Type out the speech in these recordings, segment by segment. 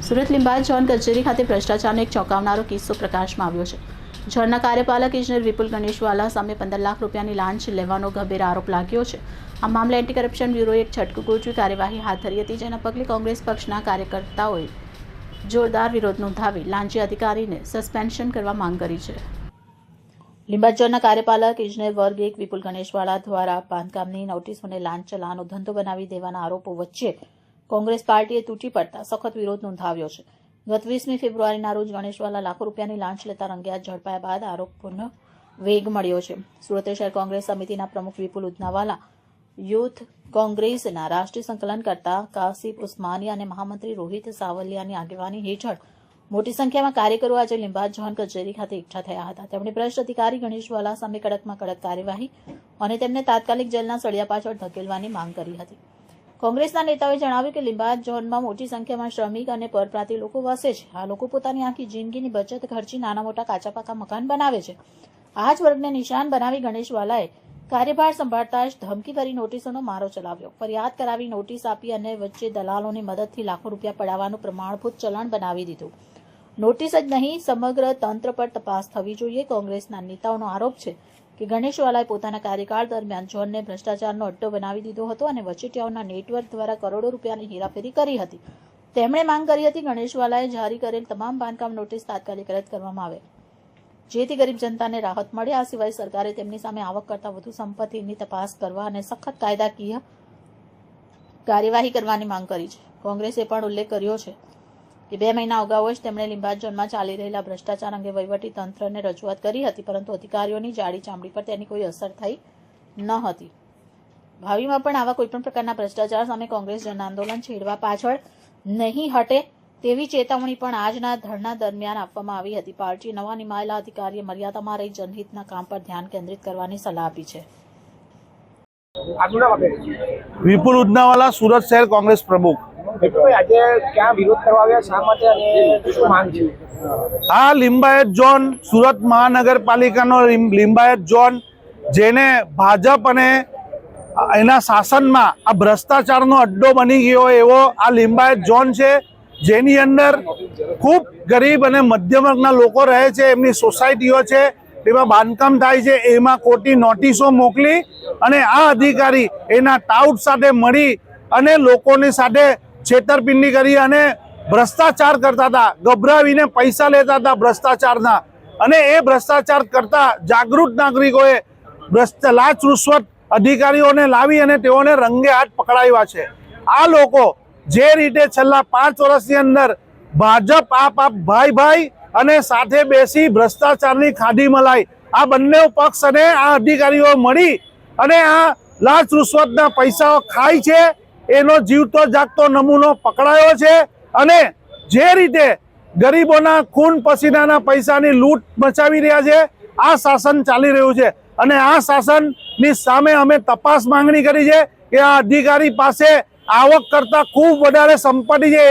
Surat Limbayat zone કચેરી ખાતે ભ્રષ્ટાચારનો એક ચોંકાવનારો કિસ્સો પ્રકાશમાં આવ્યો છે। ઝોનના કાર્યપાલક ઇજનેર વિપુલ ગણેશવાલા સામે 15 લાખ રૂપિયાની લાંચ લેવાનો ગંભીર આરોપ લાગ્યો છે। આ મામલે એન્ટી કરપ્શન બ્યુરોએ એક છટકું ગોઠવી કાર્યવાહી હાથ ધરી હતી, જેના પગલે કોંગ્રેસ પક્ષના કાર્યકર્તાઓએ જોરદાર વિરોધ નોંધાવી લાંચી અધિકારીને સસ્પેન્શન કરવા માંગ કરી છે। લિંબાયત ઝોનના કાર્યપાલક ઇજનેર વર્ગ 1 વિપુલ ગણેશવાલા દ્વારા બાંધકામની નોટિસોને લાંચ ચલાવવાનો ધંધો બનાવી દેવાના આરોપો વચ્ચે કોંગ્રેસ પાર્ટીએ તૂટી પડતા સખત વિરોધ નોંધાવ્યો છે। ગત 20મી ફેબ્રુઆરીના રોજ ગણેશવાલા લાખો રૂપિયાની લાંચ લેતા રંગેહાથ ઝડપાયા બાદ આરોપોનો વેગ મળ્યો છે। સુરત શહેર કોંગ્રેસ સમિતિના પ્રમુખ વિપુલ ઉદનાવાલા, યુથ કોંગ્રેસના રાષ્ટ્રીય સંકલનકર્તા કાસિફ ઉસ્માનિયા અને મહામંત્રી રોહિત સાવલિયાની આગેવાની હેઠળ મોટી સંખ્યામાં કાર્યકરો આજે લિંબાયત ઝોન કચેરી ખાતે એકઠા થયા હતા। તેમણે ભ્રષ્ટ અધિકારી ગણેશવાલા સામે કડકમાં કડક કાર્યવાહી અને તેમને તાત્કાલિક જેલના સળિયા પાછળ ધકેલવાની માંગ કરી હતી। કોંગ્રેસના નેતાઓએ જણાવ્યું કે લિંબાયત ઝોનમાં મોટી સંખ્યામાં શ્રમિક અને પરપ્રાંતીય લોકો વસે છે। આ લોકો પોતાની આખી જિંદગીની બચત ખર્ચી નાના મોટા કાચા પાકા મકાન બનાવે છે। આ જ વર્ગને નિશાન બનાવી ગણેશવાલાએ કાર્યભાર સંભાળતા જ ધમકીભરી નોટિસોનો મારો ચલાવ્યો, ફરિયાદ કરાવી, નોટિસ આપી અને વચ્ચે દલાલોની મદદથી લાખો રૂપિયા પડાવવાનું પ્રમાણભૂત ચલણ બનાવી દીધું। નોટિસ જ નહીં, સમગ્ર તંત્ર પર તપાસ થવી જોઈએ। કોંગ્રેસના નેતાઓનો આરોપ છે કે ગણેશવાલાએ પોતાના કાર્યકાળ દરમિયાન ઝોનને ભ્રષ્ટાચારનો અડ્ડો બનાવી દીધો હતો અને વચેટિયાઓના નેટવર્ક દ્વારા કરોડો રૂપિયાની હેરાફેરી કરી હતી। તેમણે માંગ કરી હતી ગણેશવાલાએ જારી કરેલ તમામ બાંધકામ નોટિસ તાત્કાલિક રદ કરવામાં આવે, જેથી ગરીબ જનતાને રાહત મળે। આ સિવાય સરકારે તેમની સામે આવક કરતાં વધુ સંપત્તિની તપાસ કરવા અને સખત કાયદાકીય કાર્યવાહી કરવાની માંગ કરી છે। કોંગ્રેસે પણ ઉલ્લેખ કર્યો છે કે 2 મહિના અગાઉ જ તેમણે લિંબાયત ઝોનમાં ચાલી રહેલા ભ્રષ્ટાચાર અંગે વહીવટી તંત્રને રજૂઆત કરી હતી, પરંતુ અધિકારીઓની જાડી ચામડી પર તેની કોઈ અસર થઈ ન હતી। ભાવિમાં પણ આવા કોઈપણ પ્રકારના ભ્રષ્ટાચાર સામે કોંગ્રેસ જન આંદોલન છેડવા પાછળ નહીં હટે તેવી ચેતવણી પણ આજના ધરણા દરમિયાન આપવામાં આવી હતી। પાર્ટીએ નવા નિમાયેલા અધિકારીએ મર્યાદામાં રહી જનહિતના કામ પર ધ્યાન કેન્દ્રિત કરવાની સલાહ આપી છે। વિપુલ ઉદનાવાલા, સુરત શહેર કોંગ્રેસ પ્રમુખ। આજે ક્યાં વિરોધ કરવા આવ્યા, શા માટે અને શું માંગ છે? આ લિંબાયત ઝોન સુરત મહાનગરપાલિકાનો લિંબાયત ઝોન, જેને ભાજપ અને એના શાસનમાં આ ભ્રષ્ટાચારનો અડ્ડો બની ગયો એવો આ લિંબાયત ઝોન છે, જેની અંદર ખૂબ ગરીબ અને મધ્યમ વર્ગના લોકો રહે છે। એમની સોસાયટીઓ છે, એમાં બાંધકામ થાય છે, એમાં ખોટી નોટિસો મોકલી અને આ અધિકારી એના ટાઉટ સાથે મળી અને લોકોની સાથે છેતરપિંડી કરી અને ભ્રષ્ટાચાર કરતા હતા, ગભરાવીને પૈસા લેતા હતા ભ્રષ્ટાચારના। અને એ ભ્રષ્ટાચાર કરતા જાગૃત નાગરિકોએ લાંચ રૂશ્વત અધિકારીઓને લાવી અને તેઓને રંગે હાથ પકડાવ્યા છે। આ લોકો જે રીતે છેલ્લા 5 વર્ષની અંદર ભાજપ આપ ભાઈ અને સાથે બેસી ભ્રષ્ટાચારની ખાધી મલાઈ આ બંને પક્ષ અને આ અધિકારીઓ મળી અને આ લાંચ રૂશ્વતના પૈસાઓ ખાય છે, એનો જીવતો જાગતો નમૂનો પકડાયો છે। અને જે રીતે ગરીબોના ખૂન પસીનાના પૈસાની લૂંટ મચાવી રહ્યા છે, આ શાસન ચાલી રહ્યું છે। અને આ શાસનની સામે અમે તપાસ માંગણી કરી છે કે આ અધિકારી પાસે આવક કરતા ખૂબ વધારે સંપત્તિ છે,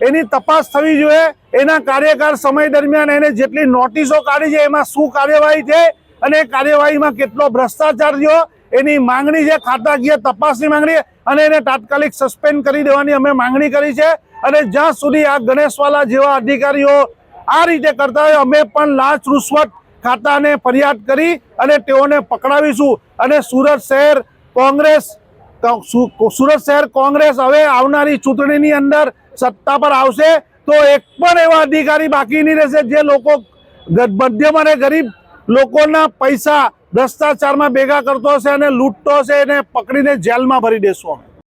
એની તપાસ થવી જોઈએ। એના કાર્યકાળ સમય દરમિયાન એને જેટલી નોટિસો કાઢી છે એમાં શું કાર્યવાહી છે અને કાર્યવાહીમાં કેટલો ભ્રષ્ટાચાર થયો એની માંગણી છે, ખાતાકીય તપાસની માંગણી, અને એને તાત્કાલિક સસ્પેન્ડ કરી દેવાની અમે માંગણી કરી છે। અને જ્યાં સુધી આ ગણેશવાલા જેવા અધિકારીઓ આ રીતે કરતા હોય, અમે પણ લાંચ રૂશ્વત ખાતાને ફરિયાદ કરી અને તેઓને પકડાવીશું। અને સુરત શહેર કોંગ્રેસ હવે આવનારી ચૂંટણીની અંદર સત્તા પર આવશે તો એક પણ એવા અધિકારી બાકી નહીં રહેશે જે લોકો મધ્યમ અને ગરીબ લોકોના પૈસા ભ્રષ્ટાચારમાં ભેગા કરતો હશે અને લૂંટતો હશે, એને પકડીને જેલમાં ભરી દેશું અમે।